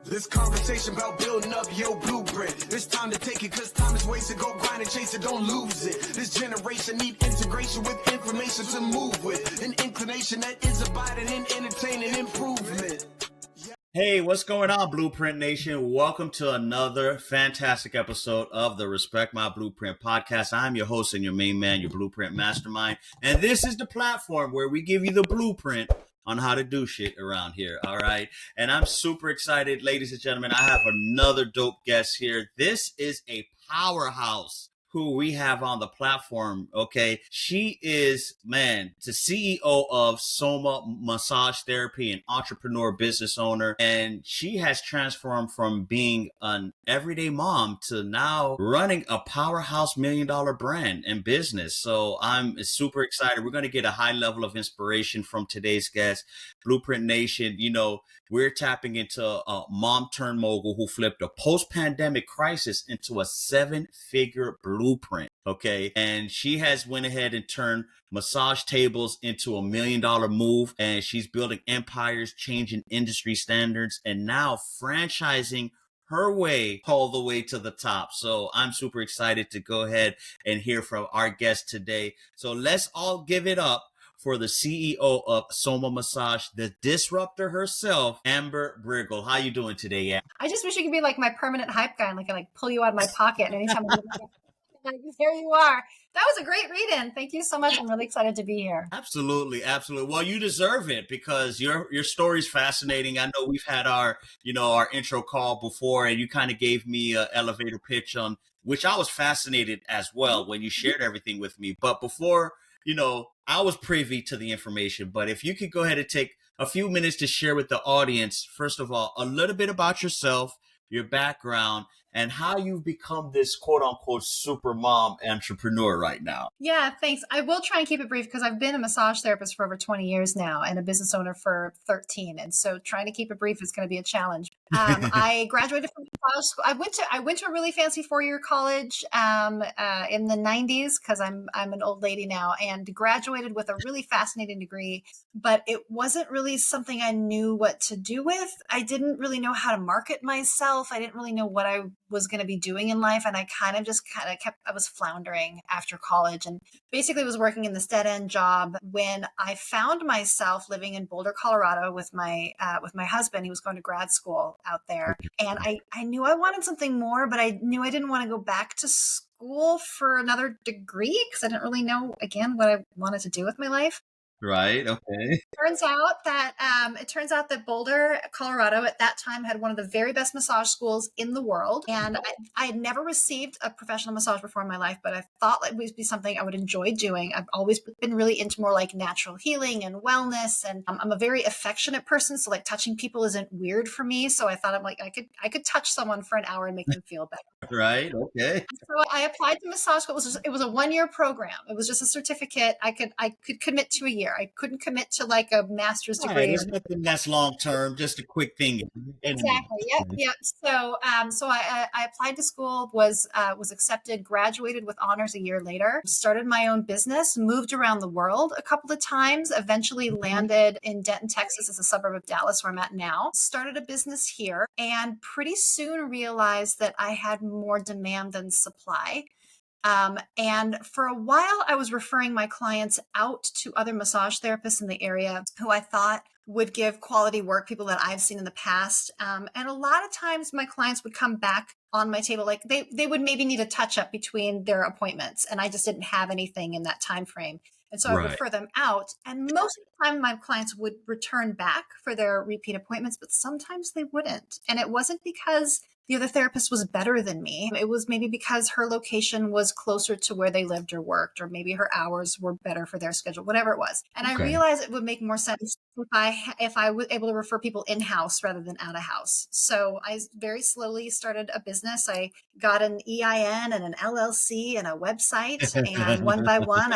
This conversation about building up your blueprint. It's time to take it because time is wasted. Go grind and chase it, don't lose it. This generation need integration with information to move with. An inclination that is abiding in entertaining improvement. Hey, what's going on, Blueprint Nation? Welcome to another fantastic episode of the Respect My Blueprint podcast. I'm your host and your main man, your Blueprint Mastermind. And this is the platform where we give you the blueprint on how to do shit around here. All right. And I'm super excited, ladies and gentlemen. I have another dope guest here. This is a powerhouse who we have on the platform. Okay. She is, the CEO of Soma Massage Therapy, an entrepreneur business owner. And she has transformed from being an everyday mom to now running a powerhouse $1 million brand and business. So I'm super excited. We're going to get a high level of inspiration from today's guest. Blueprint Nation, you know, we're tapping into a mom turned mogul who flipped a post-pandemic crisis into a 7-figure blueprint. Okay. And she has went ahead and turned massage tables into $1 million move. And she's building empires, changing industry standards, and now franchising her way all the way to the top. So I'm super excited to go ahead and hear from our guest today. So let's all give it up for the CEO of Soma Massage, the disruptor herself, Amber Briggle. How you doing today, Amber? I just wish you could be like my permanent hype guy and like pull you out of my pocket. And anytime I like, there you are. That was a great read-in. Thank you so much. I'm really excited to be here. Absolutely, absolutely. Well, you deserve it because your story is fascinating. I know we've had our intro call before, and you kind of gave me an elevator pitch on which I was fascinated as well when you shared everything with me. But before, I was privy to the information, but if you could go ahead and take a few minutes to share with the audience, first of all, a little bit about yourself, your background, and how you've become this quote unquote super mom entrepreneur right now. Yeah, thanks. I will try and keep it brief because I've been a massage therapist for over 20 years now and a business owner for 13. And so trying to keep it brief is going to be a challenge. I graduated from massage school. I went to a really fancy 4-year college in the 90s because I'm an old lady now, and graduated with a really fascinating degree, but it wasn't really something I knew what to do with. I didn't really know how to market myself. I didn't really know what I was going to be doing in life. And I I was floundering after college and basically was working in this dead end job when I found myself living in Boulder, Colorado with my husband. He was going to grad school out there. And I knew I wanted something more, but I knew I didn't want to go back to school for another degree because I didn't really know, again, what I wanted to do with my life. Right. Okay. Turns out that Boulder, Colorado at that time had one of the very best massage schools in the world. And I had never received a professional massage before in my life, but I thought it would be something I would enjoy doing. I've always been really into more like natural healing and wellness. And I'm a very affectionate person. So like touching people isn't weird for me. So I thought I could touch someone for an hour and make them feel better. Right. Okay. So I applied to massage school. It was a 1-year program. It was just a certificate. I could commit to a year. I couldn't commit to like a master's degree. There's nothing that's long term, just a quick thing. Exactly. Yep. So I applied to school, was accepted, graduated with honors a year later, started my own business, moved around the world a couple of times, eventually landed in Denton, Texas, as a suburb of Dallas, where I'm at now, started a business here, and pretty soon realized that I had more demand than supply. And for a while, I was referring my clients out to other massage therapists in the area who I thought would give quality work, people that I've seen in the past. And a lot of times my clients would come back on my table, like they would maybe need a touch up between their appointments. And I just didn't have anything in that time frame. And so I would refer them out. And most of the time my clients would return back for their repeat appointments, but sometimes they wouldn't. And it wasn't because the other therapist was better than me. It was maybe because her location was closer to where they lived or worked, or maybe her hours were better for their schedule, whatever it was. And I realized it would make more sense if I was able to refer people in-house rather than out-of-house. So I very slowly started a business. I got an EIN and an LLC and a website. And one by one,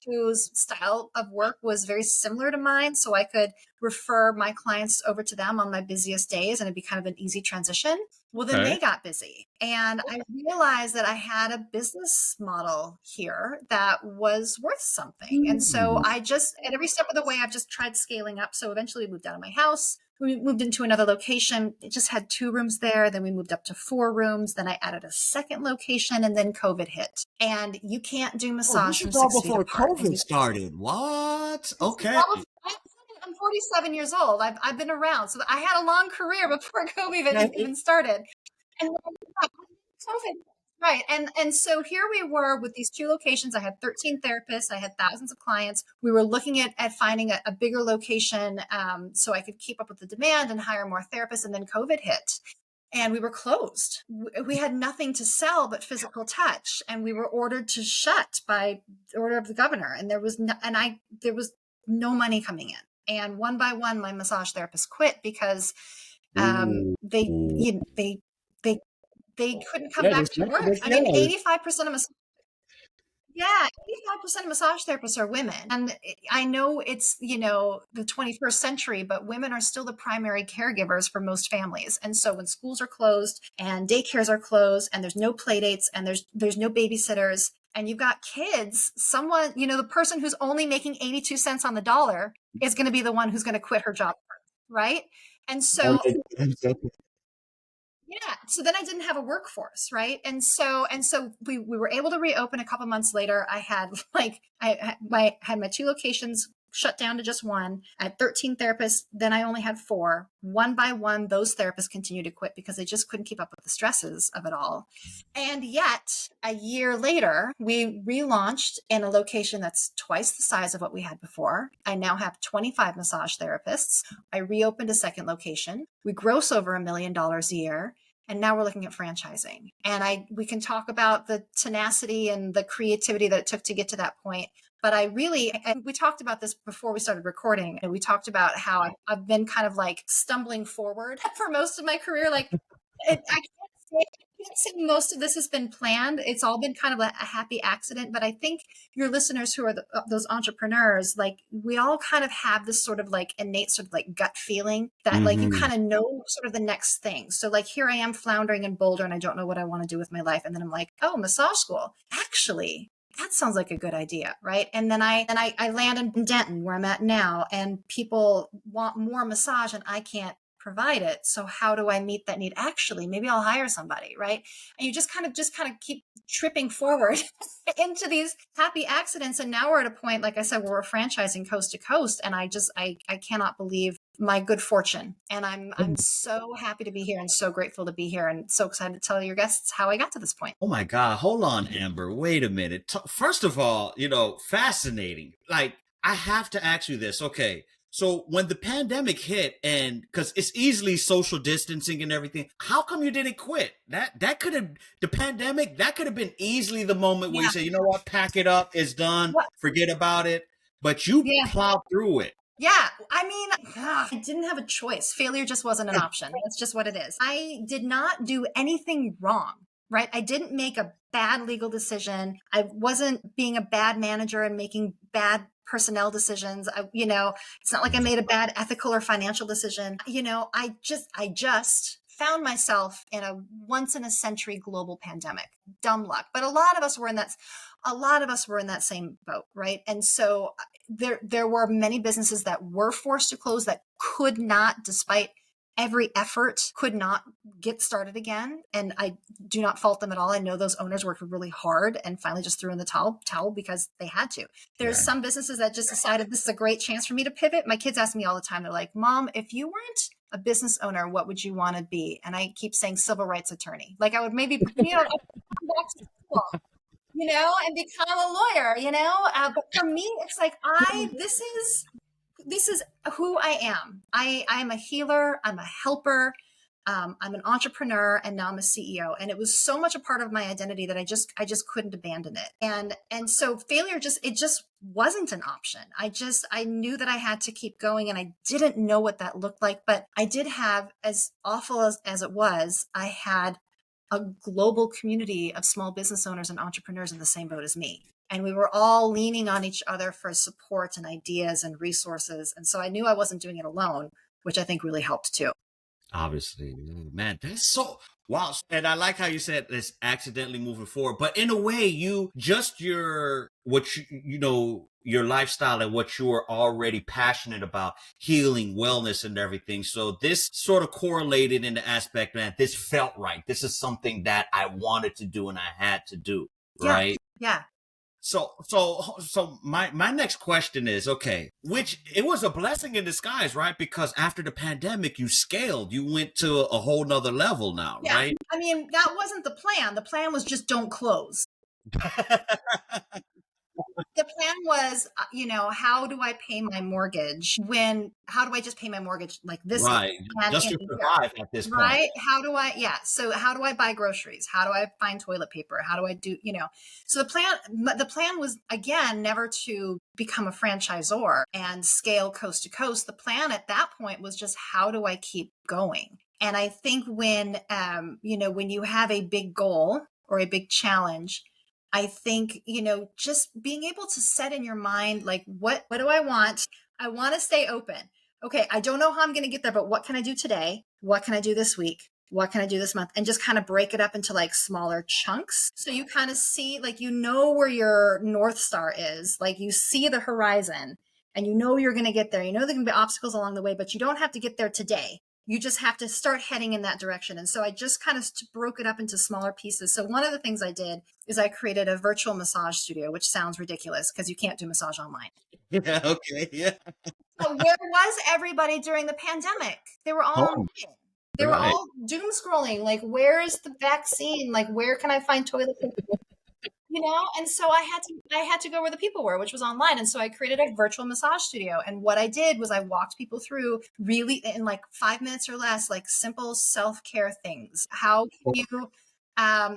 whose style of work was very similar to mine. So I could refer my clients over to them on my busiest days, and it'd be kind of an easy transition. Well, then they got busy, and I realized that I had a business model here that was worth something. And so at every step of the way, I've just tried scaling up. So eventually we moved out of my house. We moved into another location. It just had 2 rooms there. Then we moved up to 4 rooms. Then I added a second location, and then COVID hit. And you can't do Oh, massage this from is all 6 feet before apart. And COVID started. What? Okay. I'm 47 years old. I've been around. So I had a long career before COVID even started. And COVID. Right. And so here we were with these 2 locations. I had 13 therapists. I had thousands of clients. We were looking at finding a bigger location so I could keep up with the demand and hire more therapists. And then COVID hit and we were closed. We had nothing to sell but physical touch. And we were ordered to shut by order of the governor. And there was no money coming in. And one by one, my massage therapist quit because they couldn't come back to work. I mean, 85% of yeah, 85% of massage therapists are women. And I know it's, the 21st century, but women are still the primary caregivers for most families. And so when schools are closed and daycares are closed and there's no play dates and there's no babysitters and you've got kids, someone, the person who's only making 82 cents on the dollar is going to be the one who's going to quit her job first, right? And so yeah. So then I didn't have a workforce, right? And so we were able to reopen a couple months later. I had I had my 2 locations shut down to just 1. I had 13 therapists. Then I only had 4. One by one, those therapists continued to quit because they just couldn't keep up with the stresses of it all. And yet a year later, we relaunched in a location that's twice the size of what we had before. I now have 25 massage therapists. I reopened a second location. We gross over $1 million a year. And now we're looking at franchising. And we can talk about the tenacity and the creativity that it took to get to that point. But and we talked about this before we started recording. And we talked about how I've been kind of like stumbling forward for most of my career. Like I can't say most of this has been planned. It's all been kind of a happy accident. But I think your listeners who are those entrepreneurs, like we all kind of have this sort of like innate sort of like gut feeling that like you kind of know sort of the next thing. So like here I am floundering in Boulder and I don't know what I want to do with my life. And then I'm like, oh, massage school. Actually, that sounds like a good idea, right? And then I land in Denton where I'm at now and people want more massage and I can't provide it. So how do I meet that need? Actually, maybe I'll hire somebody, right? And you just kind of keep tripping forward into these happy accidents. And now we're at a point, like I said, where we're franchising coast to coast. And I cannot believe my good fortune. And I'm so happy to be here and so grateful to be here and so excited to tell your guests how I got to this point. Oh my God. Hold on, Amber. Wait a minute. First of all, fascinating. Like, I have to ask you this. Okay. So when the pandemic hit and because it's easily social distancing and everything, how come you didn't quit? That could have the pandemic, that could have been easily the moment where you say, you know what, pack it up, it's done, forget about it. But you plowed through it. Yeah. I mean, I didn't have a choice. Failure just wasn't an option. That's just what it is. I did not do anything wrong, right? I didn't make a bad legal decision. I wasn't being a bad manager and making bad personnel decisions. It's not like I made a bad ethical or financial decision. I just found myself in a once in a century global pandemic. Dumb luck. But a lot of us were in that same boat, right? And so there were many businesses that were forced to close that could not, despite every effort, could not get started again. And I do not fault them at all. I know those owners worked really hard and finally just threw in the towel because they had to. There's some businesses that just decided this is a great chance for me to pivot. My kids ask me all the time, they're like, Mom, if you weren't a business owner, what would you want to be? And I keep saying civil rights attorney. Like I would maybe, come back to school, and become a lawyer, but for me, it's like, this is who I am. I'm a healer. I'm a helper. I'm an entrepreneur, and now I'm a CEO. And it was so much a part of my identity that I just couldn't abandon it. And so failure just wasn't an option. I knew that I had to keep going, and I didn't know what that looked like. But I did have, as awful as it was, I had a global community of small business owners and entrepreneurs in the same boat as me. And we were all leaning on each other for support and ideas and resources. And so I knew I wasn't doing it alone, which I think really helped too. Obviously, man, that's so wow. And I like how you said it's accidentally moving forward, but in a way, you just your lifestyle and what you were already passionate about, healing, wellness, and everything. So this sort of correlated in the aspect that this felt right. This is something that I wanted to do and I had to do, Yeah. right? Yeah. So my next question is, okay, which it was a blessing in disguise, right? Because after the pandemic, you scaled, you went to a whole nother level now, Yeah. right? I mean, that wasn't the plan. The plan was just don't close. The plan was, how do I pay my mortgage how do I just pay my mortgage like this month Right. and Just in to a year? survive at this point. Right? So how do I buy groceries? How do I find toilet paper? How do I so the plan was, again, never to become a franchisor and scale coast to coast. The plan at that point was just, how do I keep going? And I think when you have a big goal or a big challenge, I think, just being able to set in your mind, like, what do I want? I want to stay open. Okay, I don't know how I'm going to get there, but what can I do today? What can I do this week? What can I do this month? And just kind of break it up into like smaller chunks. So you kind of see, like, where your North Star is, like you see the horizon and you're going to get there. There can be obstacles along the way, but you don't have to get there today. You just have to start heading in that direction. And so I just kind of broke it up into smaller pieces. So one of the things I did is I created a virtual massage studio, which sounds ridiculous because you can't do massage online. Yeah, okay, yeah. So where was everybody during the pandemic? They were all online. They were Right. all doom scrolling. Like, where is the vaccine? Like, where can I find toilet paper? And so I had to go where the people were, which was online. And so I created a virtual massage studio. And what I did was I walked people through, really in like 5 minutes or less, like simple self-care things. How can you,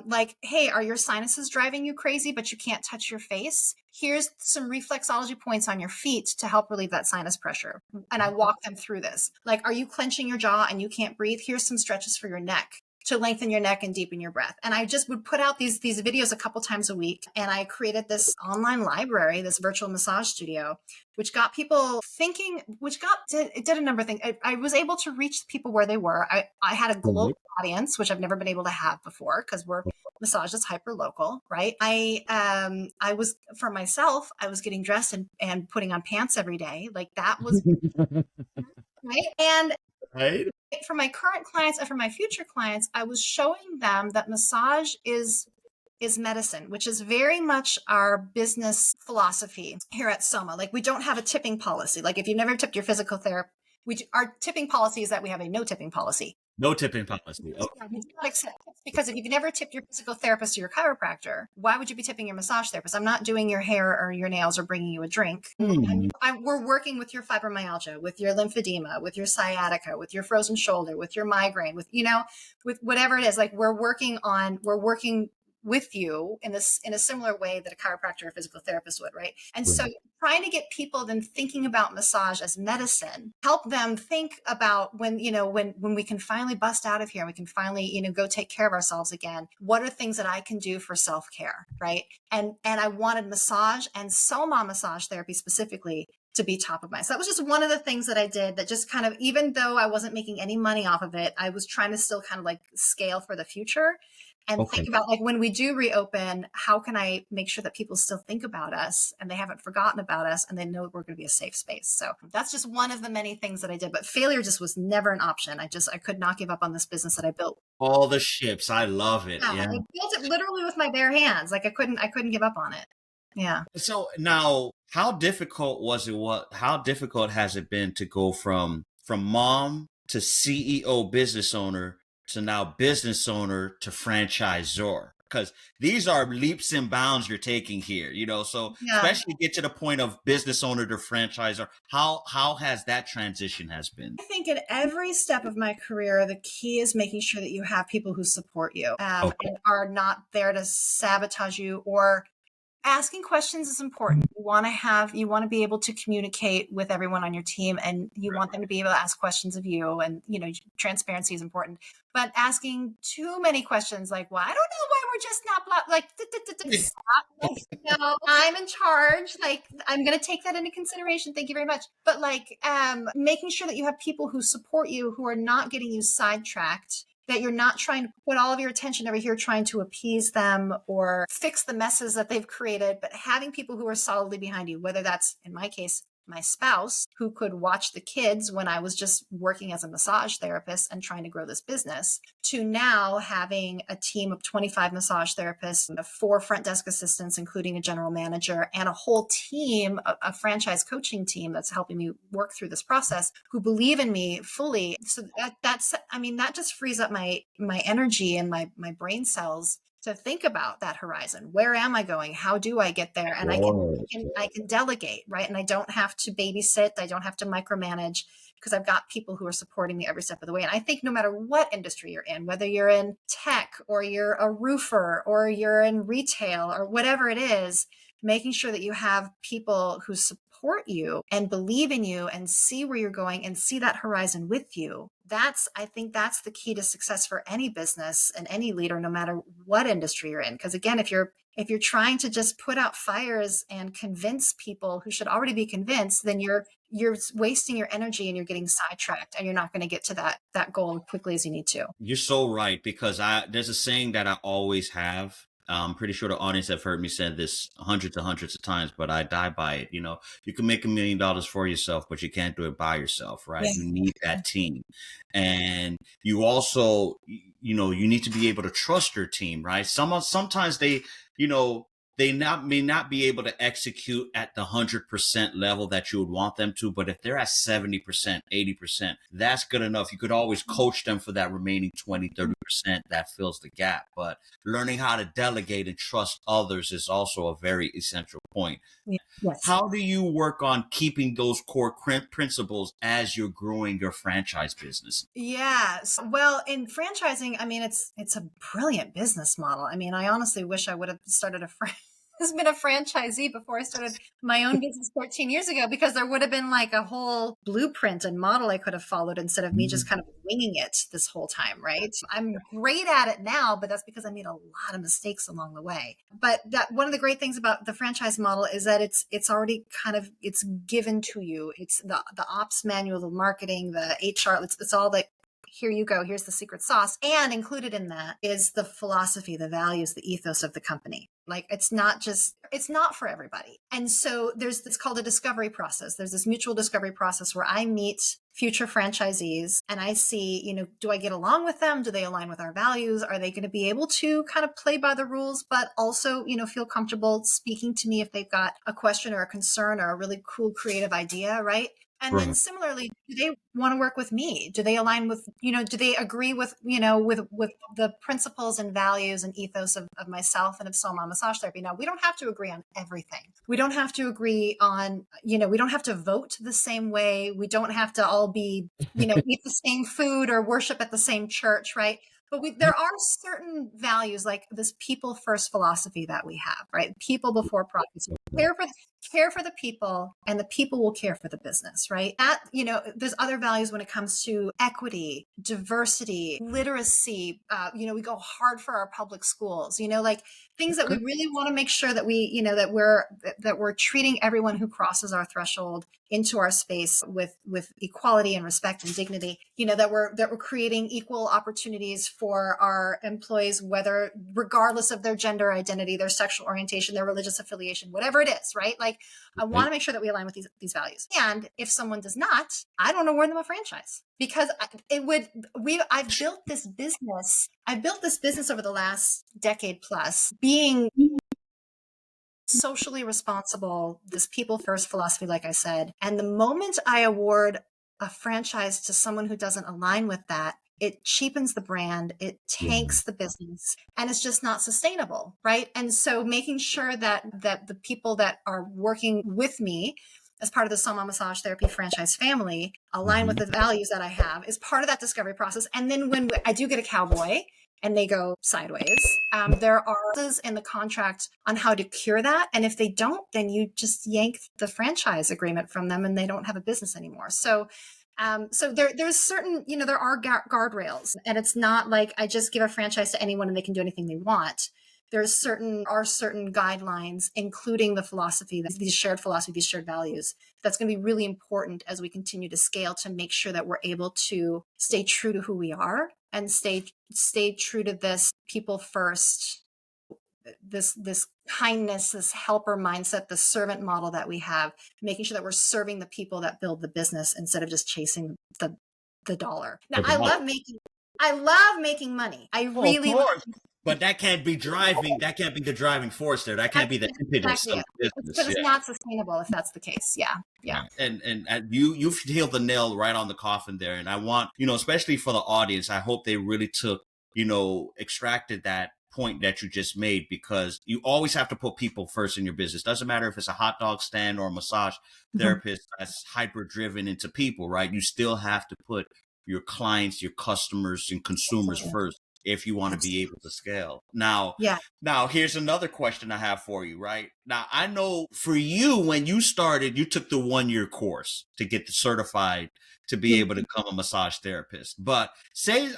like, hey, are your sinuses driving you crazy, but you can't touch your face? Here's some reflexology points on your feet to help relieve that sinus pressure. And I walk them through this. Like, are you clenching your jaw and you can't breathe? Here's some stretches for your neck to lengthen your neck and deepen your breath. And I just would put out these videos a couple times a week. And I created this online library, this virtual massage studio, which got people thinking, it did a number of things. I was able to reach people where they were. I had a global audience, which I've never been able to have before because massage is hyper local, right? I was, for myself, I was getting dressed and putting on pants every day. Like, that was right. And Right. for my current clients and for my future clients, I was showing them that massage is medicine, which is very much our business philosophy here at Soma. Like, we don't have a tipping policy. Like, if you've never tipped your physical therapist, our tipping policy is that we have a no tipping policy. No tipping policy. Okay. Yeah, we do not accept tips, because if you've never tipped your physical therapist or your chiropractor, why would you be tipping your massage therapist? I'm not doing your hair or your nails or bringing you a drink. We're working with your fibromyalgia, with your lymphedema, with your sciatica, with your frozen shoulder, with your migraine, with whatever it is. Like, we're working with you in a similar way that a chiropractor or physical therapist would, right? And so trying to get people then thinking about massage as medicine, help them think about when we can finally bust out of here and we can finally, go take care of ourselves again. What are things that I can do for self-care, right? And I wanted massage and Soma Massage Therapy specifically to be top of mind. So that was just one of the things that I did that just kind of, even though I wasn't making any money off of it, I was trying to still kind of like scale for the future. And think about, like, when we do reopen, how can I make sure that people still think about us and they haven't forgotten about us and they know we're going to be a safe space. So that's just one of the many things that I did. But failure just was never an option. I could not give up on this business that I built. All the ships. I love it. Yeah. I built it literally with my bare hands. Like, I couldn't give up on it. Yeah. So now, how difficult has it been to go from mom to CEO business owner to now business owner to franchisor? Because these are leaps and bounds you're taking here, so especially get to the point of business owner to franchisor. How has that transition been? I think at every step of my career, the key is making sure that you have people who support you and are not there to sabotage you or asking questions is important. You want to be able to communicate with everyone on your team, and you want them to be able to ask questions of you, and, transparency is important. But asking too many questions, like, well, I don't know why we're just not stop. Like, no, I'm in charge. Like, I'm going to take that into consideration. Thank you very much. But making sure that you have people who support you, who are not getting you sidetracked, that you're not trying to put all of your attention over here trying to appease them or fix the messes that they've created, but having people who are solidly behind you, whether that's, in my case, my spouse, who could watch the kids when I was just working as a massage therapist and trying to grow this business, to now having a team of 25 massage therapists, 4 front desk assistants, including a general manager, and a whole team, a franchise coaching team that's helping me work through this process, who believe in me fully. So that just frees up my energy and my brain cells to think about that horizon. Where am I going? How do I get there? And I can delegate, right? And I don't have to babysit. I don't have to micromanage, because I've got people who are supporting me every step of the way. And I think no matter what industry you're in, whether you're in tech or you're a roofer or you're in retail or whatever it is, making sure that you have people who support you and believe in you and see where you're going and see that horizon with you. I think that's the key to success for any business and any leader, no matter what industry you're in. Because again, if you're trying to just put out fires and convince people who should already be convinced, then you're wasting your energy and you're getting sidetracked, and you're not going to get to that goal as quickly as you need to. You're so right, because there's a saying that I always have. I'm pretty sure the audience have heard me say this hundreds of times, but I die by it. You can make $1 million for yourself, but you can't do it by yourself, right? Yeah. You need that team. And you also, you need to be able to trust your team, right? Sometimes they may not be able to execute at the 100% level that you would want them to, but if they're at 70%, 80%, that's good enough. You could always coach them for that remaining 20, 30% that fills the gap. But learning how to delegate and trust others is also a very essential point. Yes. How do you work on keeping those core principles as you're growing your franchise business? Yes. Well, in franchising, it's a brilliant business model. I honestly wish I would have started been a franchisee before I started my own business 13 years ago, because there would have been like a whole blueprint and model I could have followed, instead of me just kind of winging it this whole time, right? I'm great at it now, but that's because I made a lot of mistakes along the way. But one of the great things about the franchise model is that it's already it's given to you. It's the ops manual, the marketing, the HR, it's all like, here you go, here's the secret sauce. And included in that is the philosophy, the values, the ethos of the company. Like, it's not for everybody. And so it's called a discovery process. There's this mutual discovery process where I meet future franchisees and I see, do I get along with them? Do they align with our values? Are they going to be able to kind of play by the rules, but also, feel comfortable speaking to me if they've got a question or a concern or a really cool, creative idea, right? And then similarly, do they want to work with me? Do they align with, do they agree with, with the principles and values and ethos of myself and of Soma Massage Therapy? Now, we don't have to agree on everything. We don't have to agree on, we don't have to vote the same way. We don't have to all be, eat the same food or worship at the same church, right? But there are certain values, like this people first philosophy that we have, right? People before profit. So care for the people, and the people will care for the business, right? There's other values when it comes to equity, diversity, literacy. We go hard for our public schools, like things that we really want to make sure that we, that we're treating everyone who crosses our threshold into our space with equality and respect and dignity, that we're creating equal opportunities for our employees, regardless of their gender identity, their sexual orientation, their religious affiliation, whatever it is, right? Like, I want to make sure that we align with these values. And if someone does not, I don't award them a franchise, because I've built this business over the last decade plus, being socially responsible, this people first philosophy, like I said. And the moment I award a franchise to someone who doesn't align with that, it cheapens the brand, it tanks the business, and it's just not sustainable, right? And so making sure that the people that are working with me as part of the Soma Massage Therapy franchise family align with the values that I have is part of that discovery process. And then when I do get a cowboy and they go sideways. There are clauses in the contract on how to cure that. And if they don't, then you just yank the franchise agreement from them and they don't have a business anymore. So there's certain, there are guardrails, and it's not like I just give a franchise to anyone and they can do anything they want. There's certain guidelines, including the philosophy, these shared values. That's going to be really important as we continue to scale, to make sure that we're able to stay true to who we are and stay true to this people first, this kindness, this helper mindset, the servant model that we have, making sure that we're serving the people that build the business instead of just chasing the dollar. Now, I love making money. I really love. But that can't be the driving force there. That can't be the impetus of business. Because it's not sustainable if that's the case. Yeah. Yeah. And you've hit the nail right on the coffin there. And I want, especially for the audience, I hope they really took, extracted that point that you just made, because you always have to put people first in your business. Doesn't matter if it's a hot dog stand or a massage therapist that's hyper driven into people, right? You still have to put your clients, your customers, and consumers first if you want to be able to scale. Now, here's another question I have for you, right? Now, I know for you, when you started, you took the 1-year course to get certified to be able to become a massage therapist. But say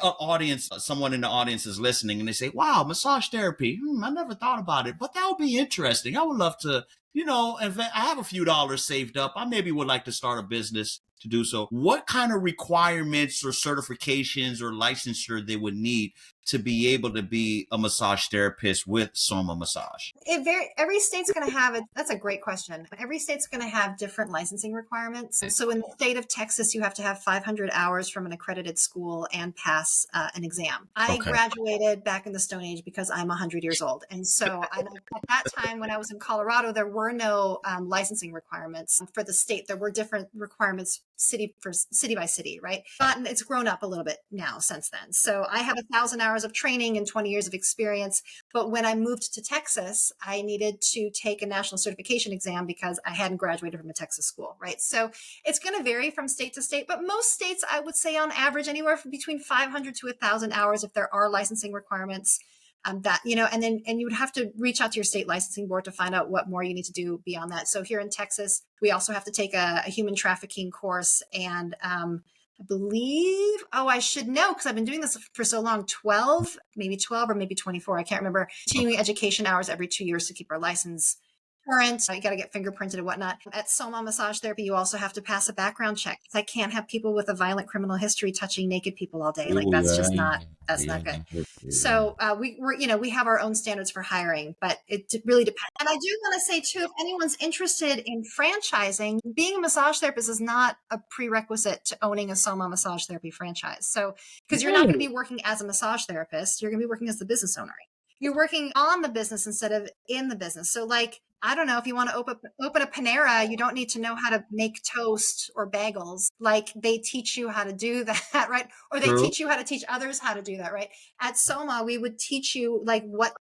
someone in the audience is listening and they say, wow, massage therapy, I never thought about it, but that would be interesting. I would love to, if I have a few dollars saved up, I maybe would like to start a business to do so. What kind of requirements or certifications or licensure they would need to be able to be a massage therapist with Soma Massage? Every state's going to have that's a great question. Every state's going to have different licensing requirements. So in the state of Texas, you have to have 500 hours from an accredited school and pass an exam. I graduated back in the Stone Age because I'm 100 years old. And so at that time, when I was in Colorado, there were no licensing requirements for the state. There were different requirements city by city, right? But it's grown up a little bit now since then. So I have 1,000 hours of training and 20 years of experience. But when I moved to Texas, I needed to take a national certification exam because I hadn't graduated from a Texas school, right? So it's going to vary from state to state, but most states, I would say on average, anywhere from between 500 to 1,000 hours if there are licensing requirements. And you would have to reach out to your state licensing board to find out what more you need to do beyond that. So here in Texas, we also have to take a human trafficking course. And I believe, I should know because I've been doing this for so long, 12 or maybe 24. I can't remember. Continuing education hours every 2 years to keep our license current. You got to get fingerprinted and whatnot. At Soma Massage Therapy, you also have to pass a background check. I can't have people with a violent criminal history touching naked people all day. Like that's not good. So we have our own standards for hiring, but it really depends. And I do want to say too, if anyone's interested in franchising, being a massage therapist is not a prerequisite to owning a Soma Massage Therapy franchise. So because you're not going to be working as a massage therapist, you're going to be working as the business owner. You're working on the business instead of in the business. So I don't know, if you want to open a Panera, you don't need to know how to make toast or bagels. They teach you how to do that, right? Or they teach you how to teach others how to do that, right? At Soma, we would teach you what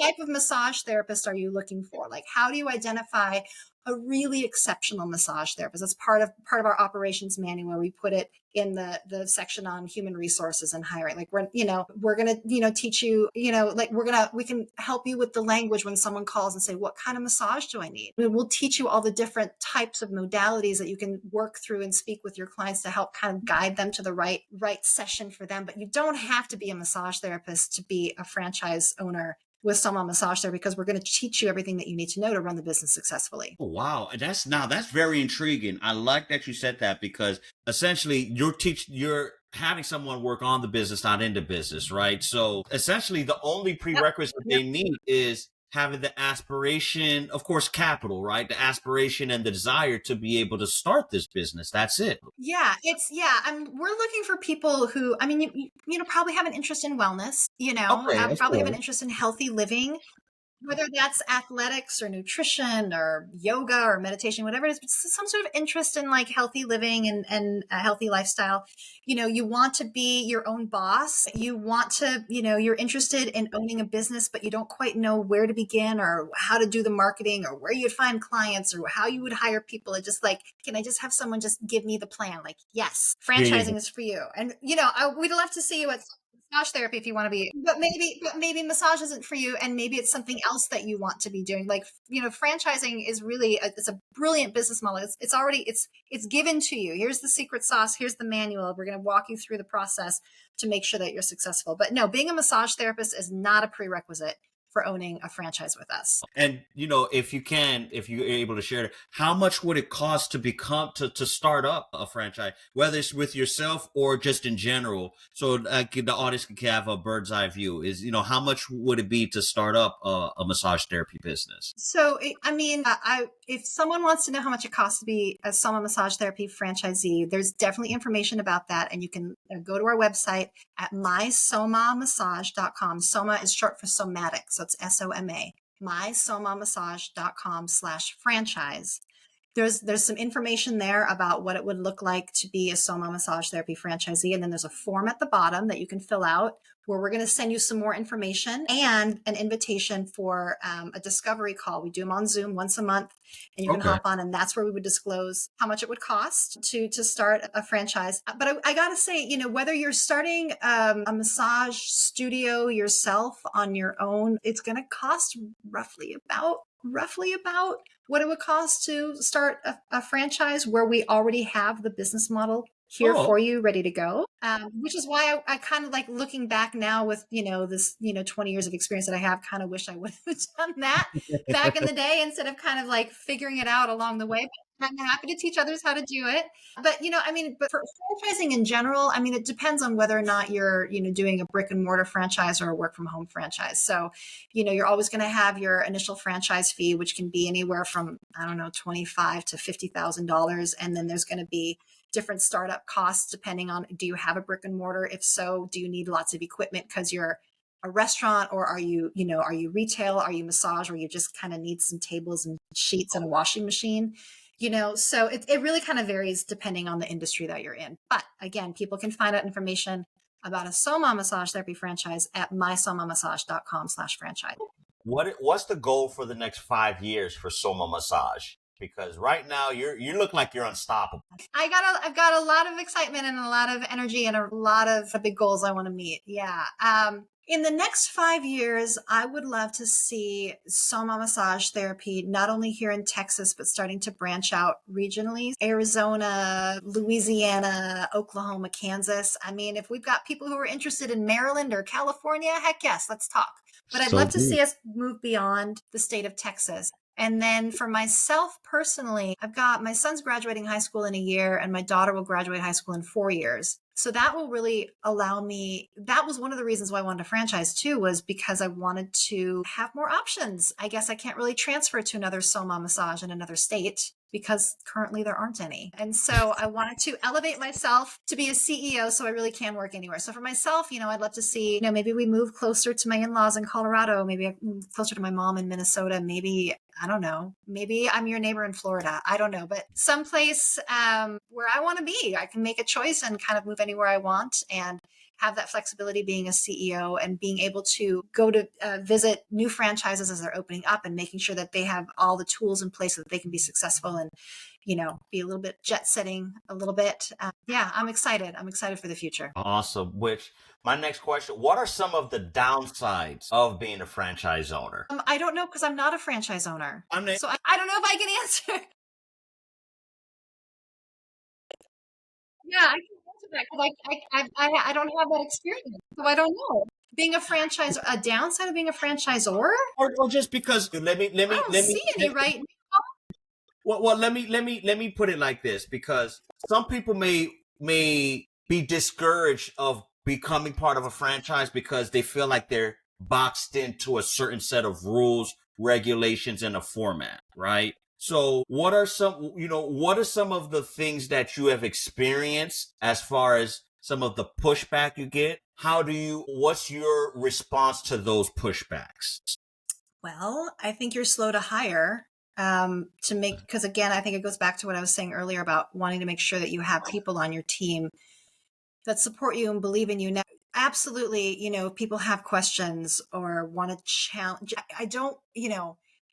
type of massage therapist are you looking for? How do you identify a really exceptional massage therapist? That's part of our operations manual, where we put it in the section on human resources and hiring. We're going to teach you, we can help you with the language when someone calls and say, what kind of massage do I need? We'll teach you all the different types of modalities that you can work through and speak with your clients to help kind of guide them to the right session for them. But you don't have to be a massage therapist to be a franchise owner with Soma Massage Therapy, because we're going to teach you everything that you need to know to run the business successfully. Oh, wow. That's very intriguing. I like that you said that, because essentially you're having someone work on the business, not in the business, right? So essentially the only prerequisite they need is having the aspiration, of course, capital, right? The aspiration and the desire to be able to start this business. That's it. Yeah, we're looking for people who, you probably have an interest in wellness, probably have an interest in healthy living, whether that's athletics or nutrition or yoga or meditation, whatever it is, but some sort of interest in healthy living and a healthy lifestyle. You want to be your own boss. You want to, you're interested in owning a business, but you don't quite know where to begin or how to do the marketing or where you'd find clients or how you would hire people. It's just can I just have someone just give me the plan? Yes, franchising is for you. And, we'd love to see you at massage therapy if you want to be, but maybe massage isn't for you, and maybe it's something else that you want to be doing. Like, franchising is really it's a brilliant business model. It's already it's given to you. Here's the secret sauce. Here's the manual. We're going to walk you through the process to make sure that you're successful. But no, being a massage therapist is not a prerequisite for owning a franchise with us. And if you're able to share it, how much would it cost to start up a franchise, whether it's with yourself or just in general, so the audience can have a bird's eye view? Is how much would it be to start up a massage therapy business? So if someone wants to know how much it costs to be a Soma Massage Therapy franchisee, there's definitely information about that, and you can go to our website at mysomamassage.com. Soma is short for somatic, so it's SOMA. mysomamassage.com/franchise. There's some information there about what it would look like to be a Soma Massage Therapy franchisee. And then there's a form at the bottom that you can fill out where we're going to send you some more information and an invitation for a discovery call. We do them on Zoom once a month, and you can hop on, and that's where we would disclose how much it would cost to start a franchise. But I got to say, whether you're starting a massage studio yourself on your own, it's going to cost roughly about what it would cost to start a franchise where we already have the business model here for you, ready to go. Which is why I kind of like looking back now with, this, 20 years of experience that I have, kind of wish I would have done that back in the day instead of kind of like figuring it out along the way. But I'm happy to teach others how to do it. But, but for franchising in general, it depends on whether or not you're, doing a brick and mortar franchise or a work from home franchise. So, you're always going to have your initial franchise fee, which can be anywhere from, $25,000 to $50,000. And then there's going to be different startup costs depending on, do you have a brick and mortar? If so, do you need lots of equipment because you're a restaurant, or are you retail? Are you massage, or you just kind of need some tables and sheets and a washing machine? So it really kind of varies depending on the industry that you're in. But again, people can find out information about a Soma Massage Therapy franchise at mysomamassage.com/franchise. What's the goal for the next 5 years for Soma Massage? Because right now you look like you're unstoppable. I've got a lot of excitement and a lot of energy and a lot of big goals I want to meet. Yeah. In the next 5 years, I would love to see Soma Massage Therapy, not only here in Texas, but starting to branch out regionally. Arizona, Louisiana, Oklahoma, Kansas. If we've got people who are interested in Maryland or California, heck yes, let's talk. But I'd love to see us move beyond the state of Texas. And then for myself personally, I've got my son's graduating high school in a year, and my daughter will graduate high school in 4 years. So that will really allow me, that was one of the reasons why I wanted to franchise too, was because I wanted to have more options. I guess I can't really transfer to another Soma Massage in another state because currently there aren't any. And so I wanted to elevate myself to be a CEO so I really can work anywhere. So for myself, I'd love to see, maybe we move closer to my in-laws in Colorado, maybe I move closer to my mom in Minnesota, maybe, I don't know, maybe I'm your neighbor in Florida. I don't know, but someplace where I want to be, I can make a choice and kind of move anywhere I want and have that flexibility being a CEO and being able to go to visit new franchises as they're opening up and making sure that they have all the tools in place so that they can be successful and, be a little bit jet setting a little bit. I'm excited. I'm excited for the future. Awesome. Which my next question, what are some of the downsides of being a franchise owner? I don't know, because I'm not a franchise owner. So I don't know if I can answer. Yeah, I can answer that because I don't have that experience, so I don't know. Being a downside of being a franchisor, or just because let me see any right now. Well, let me put it like this, because some people may be discouraged of becoming part of a franchise because they feel like they're boxed into a certain set of rules, regulations, and a format, right? So what are some of the things that you have experienced as far as some of the pushback you get? What's your response to those pushbacks? Well, I think you're slow to hire because again, I think it goes back to what I was saying earlier about wanting to make sure that you have people on your team that support you and believe in you. Now, absolutely, if people have questions or want to challenge,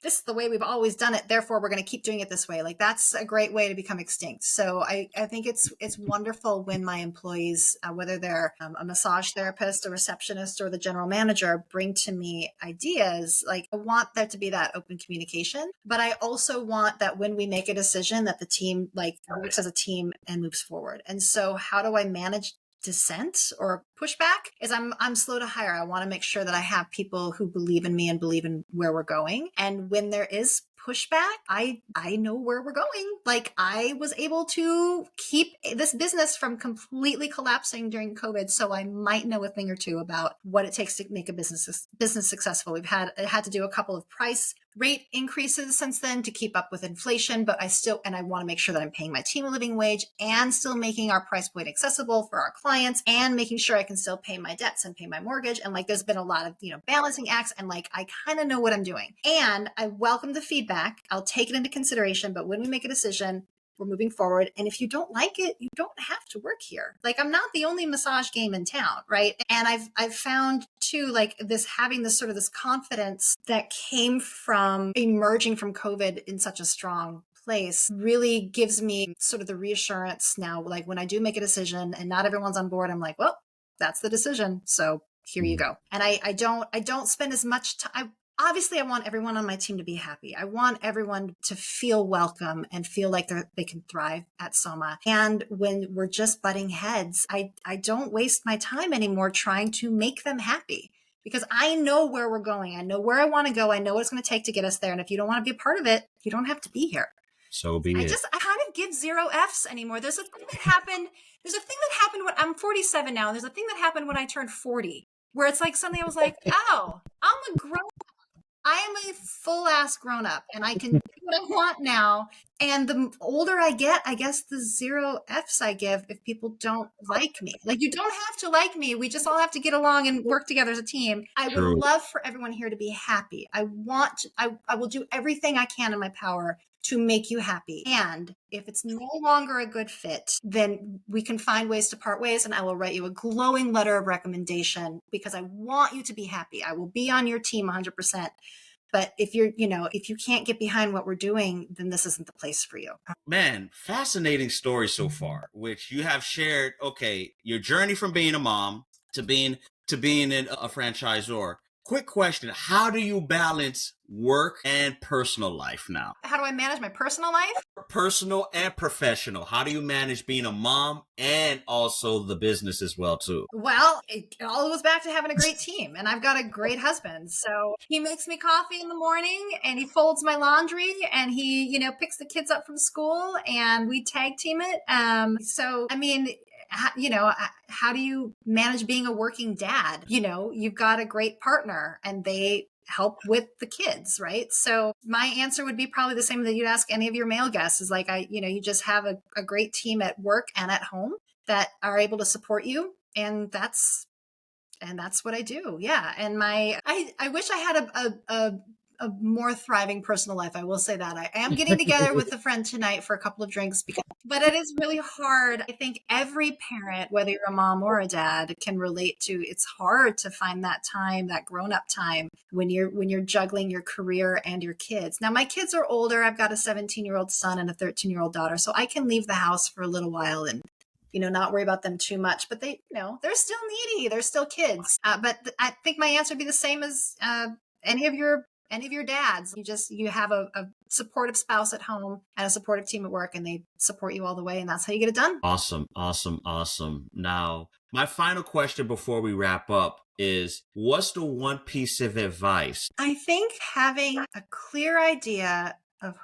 this is the way we've always done it, therefore we're going to keep doing it this way. Like that's a great way to become extinct. So I think it's wonderful when my employees, whether they're a massage therapist, a receptionist, or the general manager, bring to me ideas. Like I want there to be that open communication, but I also want that when we make a decision that the team like works as a team and moves forward. And so how do I manage dissent or pushback is I'm slow to hire. I want to make sure that I have people who believe in me and believe in where we're going. And when there is pushback, I know where we're going. Like I was able to keep this business from completely collapsing during COVID. So I might know a thing or two about what it takes to make a business successful. We've had to do a couple of price rate increases since then to keep up with inflation, but I want to make sure that I'm paying my team a living wage and still making our price point accessible for our clients and making sure I can still pay my debts and pay my mortgage. And like, there's been a lot of, balancing acts, and like, I kind of know what I'm doing, and I welcome the feedback. I'll take it into consideration, but when we make a decision, we're moving forward. And if you don't like it, you don't have to work here. Like I'm not the only massage game in town, right? And I've found too, like having this sort of this confidence that came from emerging from COVID in such a strong place really gives me sort of the reassurance now, like when I do make a decision and not everyone's on board, I'm like, well, that's the decision. So here you go. And I don't spend as much time. Obviously, I want everyone on my team to be happy. I want everyone to feel welcome and feel like they can thrive at Soma. And when we're just butting heads, I don't waste my time anymore trying to make them happy, because I know where we're going. I know where I want to go. I know what it's going to take to get us there. And if you don't want to be a part of it, you don't have to be here. So be it. I kind of give 0 Fs anymore. There's a thing that happened when I'm 47 now. There's a thing that happened when I turned 40, where it's like suddenly I was like, oh, I'm a grown I am a full ass grown up and I can do what I want now. And the older I get, I guess the 0 Fs I give if people don't like me. Like you don't have to like me. We just all have to get along and work together as a team. I would love for everyone here to be happy. I will do everything I can in my power to make you happy. And if it's no longer a good fit, then we can find ways to part ways, and I will write you a glowing letter of recommendation because I want you to be happy. I will be on your team 100%. But if if you can't get behind what we're doing, then this isn't the place for you. Man, fascinating story so far, which you have shared. Okay, your journey from being a mom to being a franchisor. Quick question. How do you balance work and personal life now? How do I manage my personal life? Personal and professional. How do you manage being a mom and also the business as well, too? Well, it all goes back to having a great team. And I've got a great husband. So he makes me coffee in the morning and he folds my laundry and he, picks the kids up from school and we tag team it. How do you manage being a working dad? You've got a great partner and they help with the kids, right? So my answer would be probably the same that you'd ask any of your male guests is like, you just have a great team at work and at home that are able to support you. And that's what I do. Yeah. And I wish I had a more thriving personal life. I will say that I am getting together with a friend tonight for a couple of drinks, but it is really hard. I think every parent, whether you're a mom or a dad, can relate to. It's hard to find that time, that grown-up time when you're juggling your career and your kids. Now my kids are older. I've got a 17-year-old son and a 13-year-old daughter, so I can leave the house for a little while and not worry about them too much, but they, they're still needy. They're still kids. But I think my answer would be the same as any of your dads. You have a supportive spouse at home and a supportive team at work, and they support you all the way, and that's how you get it done. Awesome. Now, my final question before we wrap up is, what's the one piece of advice? I think having a clear idea of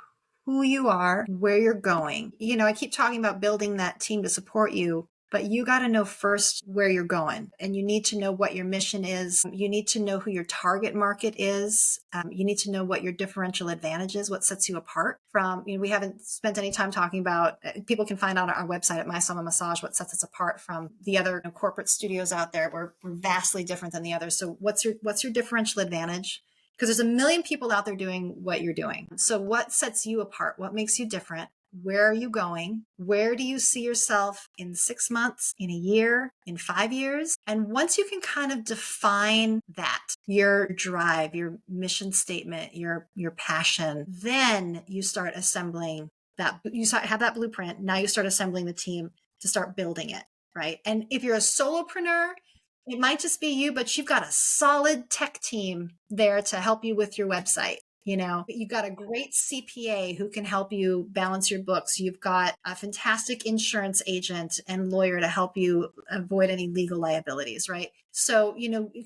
who you are, where you're going. I keep talking about building that team to support you, but you got to know first where you're going, and you need to know what your mission is. You need to know who your target market is. You need to know what your differential advantage is, what sets you apart from, we haven't spent any time talking about, people can find on our website at My Soma Massage what sets us apart from the other corporate studios out there. We're vastly different than the others. So what's your differential advantage? Because there's a million people out there doing what you're doing. So what sets you apart? What makes you different? where are you going? Where do you see yourself in 6 months, in a year, in 5 years? And once you can kind of define that, your drive, your mission statement, your passion, then you start assembling that, have that blueprint. Now you start assembling the team to start building it, right? And if you're a solopreneur, it might just be you, but you've got a solid tech team there to help you with your website. You've got a great CPA who can help you balance your books. You've got a fantastic insurance agent and lawyer to help you avoid any legal liabilities, right? So,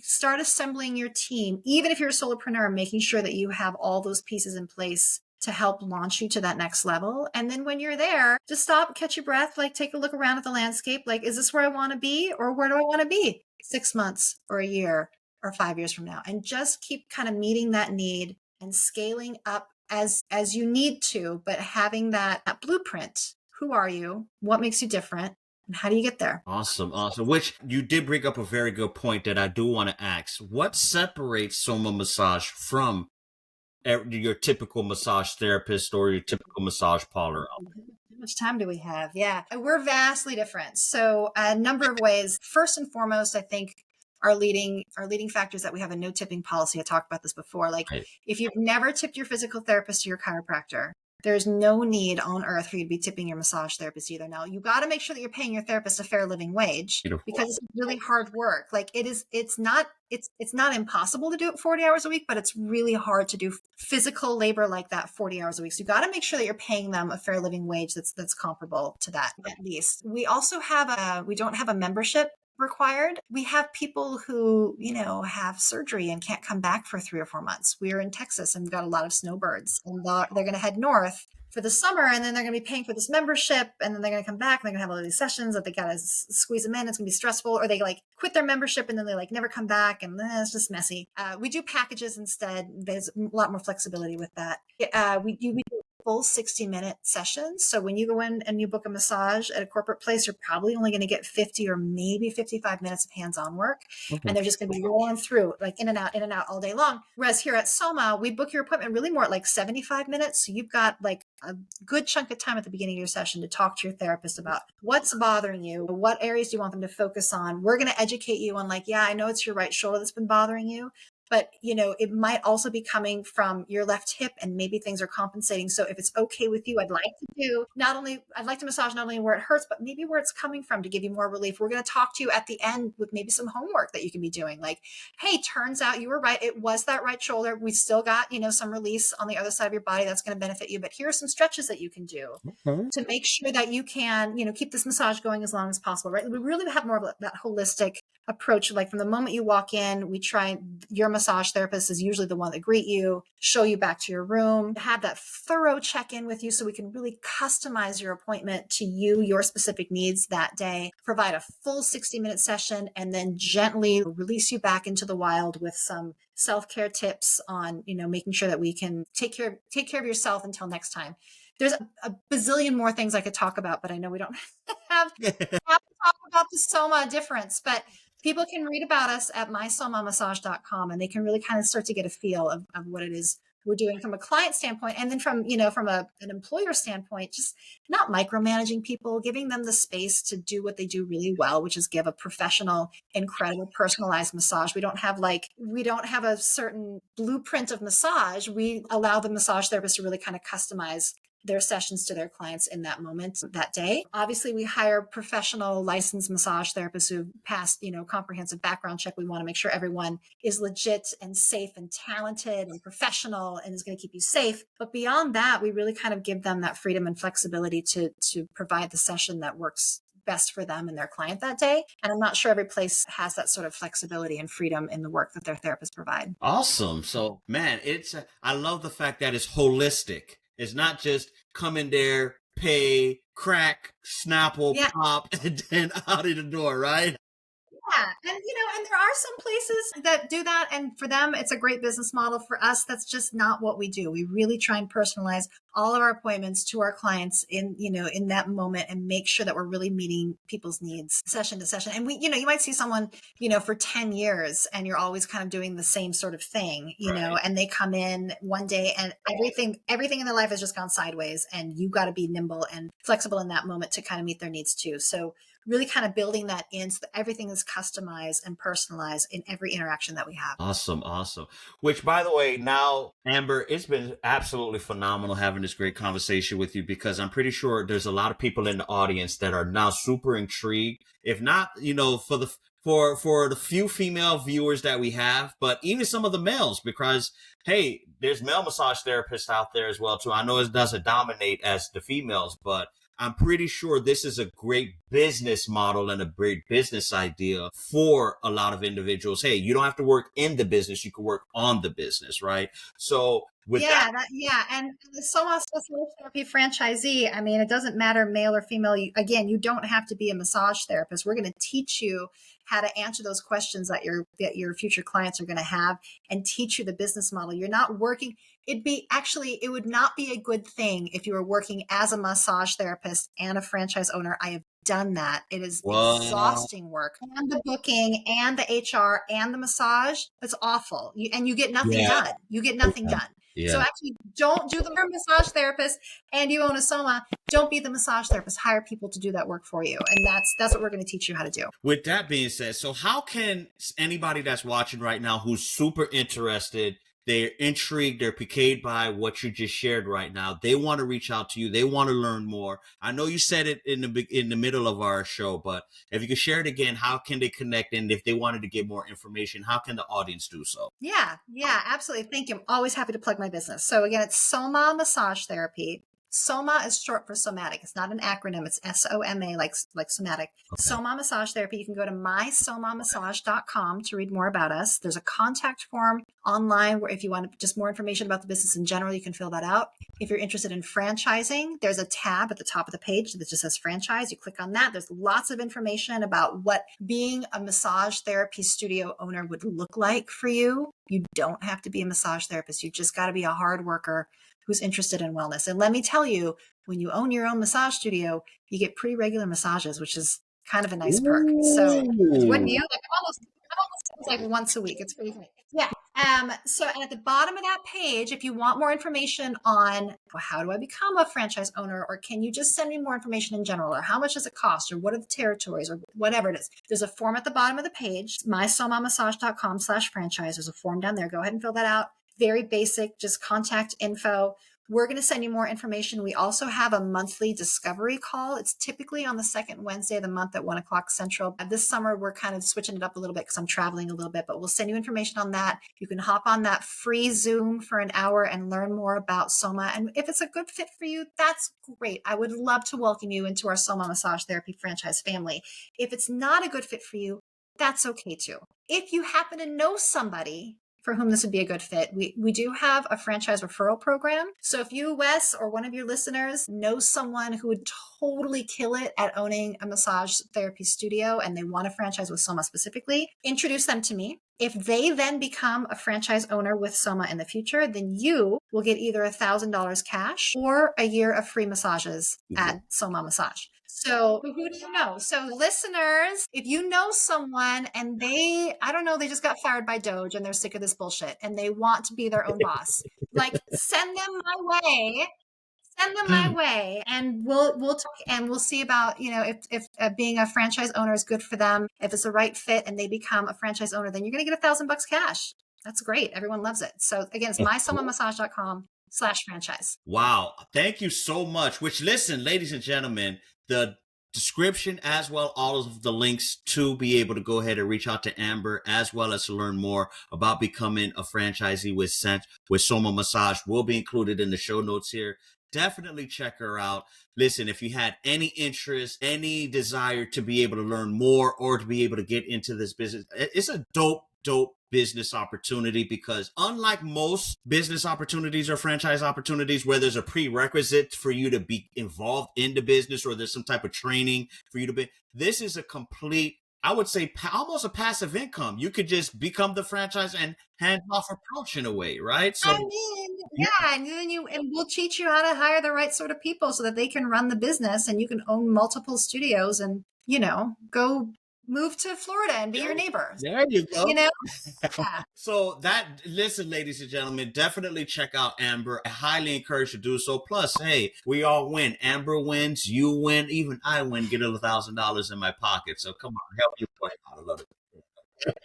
start assembling your team, even if you're a solopreneur, making sure that you have all those pieces in place to help launch you to that next level. And then when you're there, just stop, catch your breath, take a look around at the landscape. Is this where I want to be, or where do I want to be 6 months or a year or 5 years from now? And just keep kind of meeting that need and scaling up as you need to, but having that blueprint. Who are you? What makes you different? And how do you get there? Awesome. Which you did bring up a very good point that I do want to ask. What separates Soma Massage from your typical massage therapist or your typical massage parlor? How much time do we have? Yeah, we're vastly different. So a number of ways. First and foremost, I think our leading factors that we have a no tipping policy. I talked about this before. If you've never tipped your physical therapist or your chiropractor, there's no need on earth for you to be tipping your massage therapist either. Now, you got to make sure that you're paying your therapist a fair living wage because it's really hard work. It's not impossible to do it 40 hours a week, but it's really hard to do physical labor like that 40 hours a week. So you got to make sure that you're paying them a fair living wage that's comparable to that at least. We also we don't have a membership required. We have people who, have surgery and can't come back for 3 or 4 months. We're in Texas and we've got a lot of snowbirds, and they're going to head north for the summer, and then they're going to be paying for this membership, and then they're going to come back and they're going to have all these sessions that they got to squeeze them in. It's going to be stressful, or they quit their membership and then they never come back, and it's just messy. We do packages instead. There's a lot more flexibility with that. We do full 60-minute sessions. So when you go in and you book a massage at a corporate place, you're probably only going to get 50 or maybe 55 minutes of hands-on work. Okay. And they're just going to be rolling through in and out all day long. Whereas here at Soma, we book your appointment really more at 75 minutes. So you've got a good chunk of time at the beginning of your session to talk to your therapist about what's bothering you, what areas do you want them to focus on. We're going to educate you on I know it's your right shoulder that's been bothering you, but it might also be coming from your left hip, and maybe things are compensating. So if it's okay with you, I'd like to massage not only where it hurts, but maybe where it's coming from to give you more relief. We're going to talk to you at the end with maybe some homework that you can be doing. Hey, turns out you were right. It was that right shoulder. We still got, some release on the other side of your body that's going to benefit you. But here are some stretches that you can do to make sure that you can, keep this massage going as long as possible, right? We really have more of that holistic approach. From the moment you walk in, we try, your massage therapist is usually the one that greet you, show you back to your room, have that thorough check-in with you so we can really customize your appointment to you, your specific needs that day, provide a full 60-minute session, and then gently release you back into the wild with some self-care tips on, making sure that we can take care of yourself until next time. There's a bazillion more things I could talk about, but I know we don't have to talk about the Soma difference, but people can read about us at mysomamassage.com, and they can really kind of start to get a feel of what it is we're doing from a client standpoint. And then from an employer standpoint, just not micromanaging people, giving them the space to do what they do really well, which is give a professional, incredible, personalized massage. We don't have a certain blueprint of massage. We allow the massage therapist to really kind of customize their sessions to their clients in that moment, that day. Obviously, we hire professional licensed massage therapists who've passed, comprehensive background check. We want to make sure everyone is legit and safe and talented and professional and is going to keep you safe. But beyond that, we really kind of give them that freedom and flexibility to provide the session that works best for them and their client that day. And I'm not sure every place has that sort of flexibility and freedom in the work that their therapists provide. Awesome. So, man, I love the fact that it's holistic. It's not just come in there, pay, crack, Snapple, pop, and then out of the door, right? Yeah. And there are some places that do that. And for them, it's a great business model. For us, that's just not what we do. We really try and personalize all of our appointments to our clients in that moment and make sure that we're really meeting people's needs session to session. And you might see someone, for 10 years and you're always kind of doing the same sort of thing, and they come in one day and everything in their life has just gone sideways, and you got to be nimble and flexible in that moment to kind of meet their needs too. So really kind of building that in so that everything is customized and personalized in every interaction that we have. Awesome. Which, by the way, now, Amber, it's been absolutely phenomenal having this great conversation with you, because I'm pretty sure there's a lot of people in the audience that are now super intrigued. If not, for the few female viewers that we have, but even some of the males, because, hey, there's male massage therapists out there as well, too. I know it doesn't dominate as the females, but I'm pretty sure this is a great business model and a great business idea for a lot of individuals. Hey, you don't have to work in the business. You can work on the business, right? So with and the Soma Massage Therapy franchisee, I mean, it doesn't matter male or female. You don't have to be a massage therapist. We're going to teach you how to answer those questions that your future clients are going to have, and teach you the business model. You're not working. It would not be a good thing if you were working as a massage therapist and a franchise owner. I have done that. It is exhausting work, and the booking and the HR and the massage. It's awful. You get nothing done. You get nothing done. Yeah. So actually, don't do the massage therapist, and you own a Soma. Don't be the massage therapist. Hire people to do that work for you. And that's what we're going to teach you how to do. With that being said, so how can anybody that's watching right now who's super interested, they're intrigued, they're piqued by what you just shared right now, they want to reach out to you, they want to learn more. I know you said it in the middle of our show, but if you could share it again, how can they connect? And if they wanted to get more information, how can the audience do so? Yeah, absolutely. Thank you. I'm always happy to plug my business. So again, it's Soma Massage Therapy. Soma is short for somatic. It's not an acronym. It's SOMA, like somatic. Okay. Soma Massage Therapy. You can go to mysomamassage.com to read more about us. There's a contact form online where if you want just more information about the business in general, you can fill that out. If you're interested in franchising, there's a tab at the top of the page that just says franchise. You click on that. There's lots of information about what being a massage therapy studio owner would look like for you. You don't have to be a massage therapist. You just got to be a hard worker who's interested in wellness. And let me tell you, when you own your own massage studio, you get pretty regular massages, which is kind of a nice perk. So wouldn't you? It's like once a week. It's pretty great. Yeah. So at the bottom of that page, if you want more information on, well, how do I become a franchise owner, or can you just send me more information in general, or how much does it cost, or what are the territories, or whatever it is, there's a form at the bottom of the page, mysomamassage.com/franchise. There's a form down there. Go ahead and fill that out. Very basic, just contact info. We're going to send you more information. We also have a monthly discovery call. It's typically on the second Wednesday of the month at 1:00 Central. This summer, we're kind of switching it up a little bit because I'm traveling a little bit, but we'll send you information on that. You can hop on that free Zoom for an hour and learn more about Soma. And if it's a good fit for you, that's great. I would love to welcome you into our Soma Massage Therapy franchise family. If it's not a good fit for you, that's okay too. If you happen to know somebody for whom this would be a good fit, we do have a franchise referral program. So if you, Wes, or one of your listeners know someone who would totally kill it at owning a massage therapy studio and they want a franchise with Soma specifically, introduce them to me. If they then become a franchise owner with Soma in the future, then you will get either $1,000 cash or a year of free massages at Soma Massage. So who do you know? So listeners, if you know someone and they just got fired by Doge and they're sick of this bullshit and they want to be their own boss, like send them my way and we'll talk and we'll see about, if being a franchise owner is good for them. If it's the right fit and they become a franchise owner, then you're going to get $1,000 cash. That's great. Everyone loves it. So again, it's mysomamassage.com/franchise. Wow. Thank you so much. Which, listen, ladies and gentlemen, the description as well, all of the links to be able to go ahead and reach out to Amber, as well as to learn more about becoming a franchisee with Soma Massage, will be included in the show notes here. Definitely check her out. Listen, if you had any interest, any desire to be able to learn more or to be able to get into this business, it's a dope business opportunity, because unlike most business opportunities or franchise opportunities where there's a prerequisite for you to be involved in the business or there's some type of training for you to be, this is a complete I would say almost a passive income. You could just become the franchise and hand off approach in a way, right? So I mean, yeah, and then we'll teach you how to hire the right sort of people so that they can run the business and you can own multiple studios and, go move to Florida and be your neighbor. There you go. Yeah. So listen, ladies and gentlemen, definitely check out Amber. I highly encourage you to do so. Plus, hey, we all win. Amber wins, you win, even I win, get $1,000 in my pocket. So come on, help your boy out. I love it.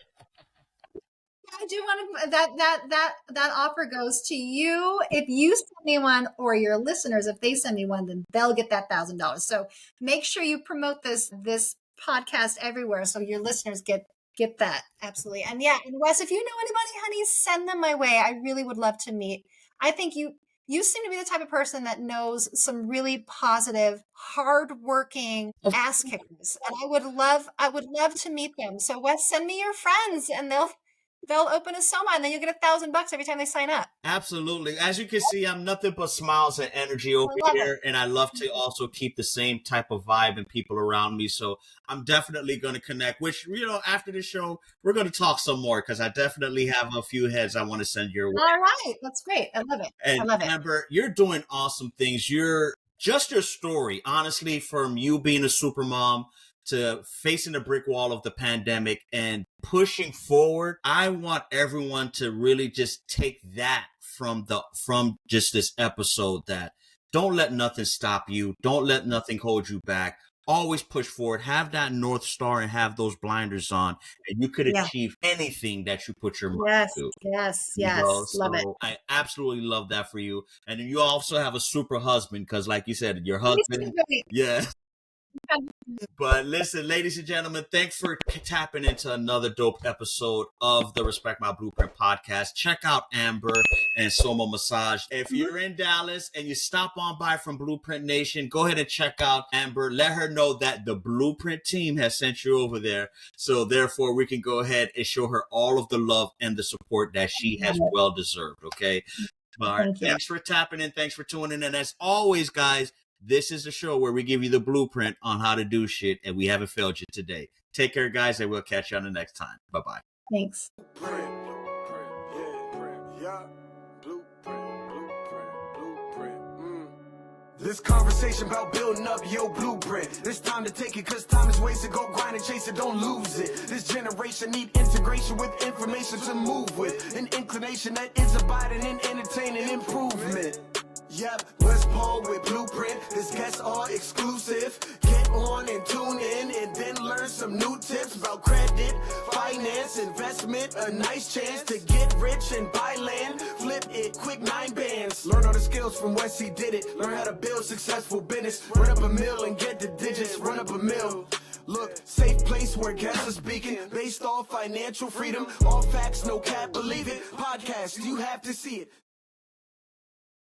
I do want to that offer goes to you. If you send me one, or your listeners, if they send me one, then they'll get that $1,000. So make sure you promote this podcast everywhere so your listeners get that. Absolutely. And yeah, and Wes, if you know anybody, honey, send them my way. I really would love to meet. I think you seem to be the type of person that knows some really positive, hardworking ass kickers. And I would love to meet them. So Wes, send me your friends and they'll open a Soma and then you'll get $1,000 every time they sign up. Absolutely. As you can see, I'm nothing but smiles and energy over here. And I love to also keep the same type of vibe and people around me. So I'm definitely going to connect, which, after the show, we're going to talk some more because I definitely have a few heads I want to send your way. All right. That's great. I love it. And I love it. Amber, you're doing awesome things. Your story, honestly, from you being a super mom to facing the brick wall of the pandemic and pushing forward. I want everyone to really just take that from just this episode, that don't let nothing stop you. Don't let nothing hold you back. Always push forward. Have that North Star and have those blinders on, and you could achieve anything that you put your mind to. Yes. Love it. I absolutely love that for you. And then you also have a super husband because, like you said, your husband. Yeah. But listen, ladies and gentlemen, thanks for tapping into another dope episode of the Respect My Blueprint podcast. Check out Amber and Soma Massage. If you're in Dallas and you stop on by from Blueprint Nation, go ahead and check out Amber. Let her know that the Blueprint team has sent you over there. So therefore, we can go ahead and show her all of the love and the support that she has well deserved. Okay. All right. Thanks for tapping in. Thanks for tuning in. And as always, guys, this is the show where we give you the blueprint on how to do shit, and we haven't failed you today. Take care, guys, and we'll catch you on the next time. Bye-bye. Thanks. This conversation about building up your blueprint. It's time to take it because time is wasted. Go grind and chase it, don't lose it. This generation need integration with information to move with. An inclination that is abiding in entertaining improvement. Yep, Wesley Paul with Blueprint. His guests are exclusive. Get on and tune in and then learn some new tips about credit, finance, investment. A nice chance to get rich and buy land. Flip it, quick 9 bands. Learn all the skills from Wesley did it. Learn how to build successful business. Run up a mill and get the digits. Run up a mill. Look, safe place where guests are speaking. Based off financial freedom. All facts, no cap, believe it. Podcast, you have to see it.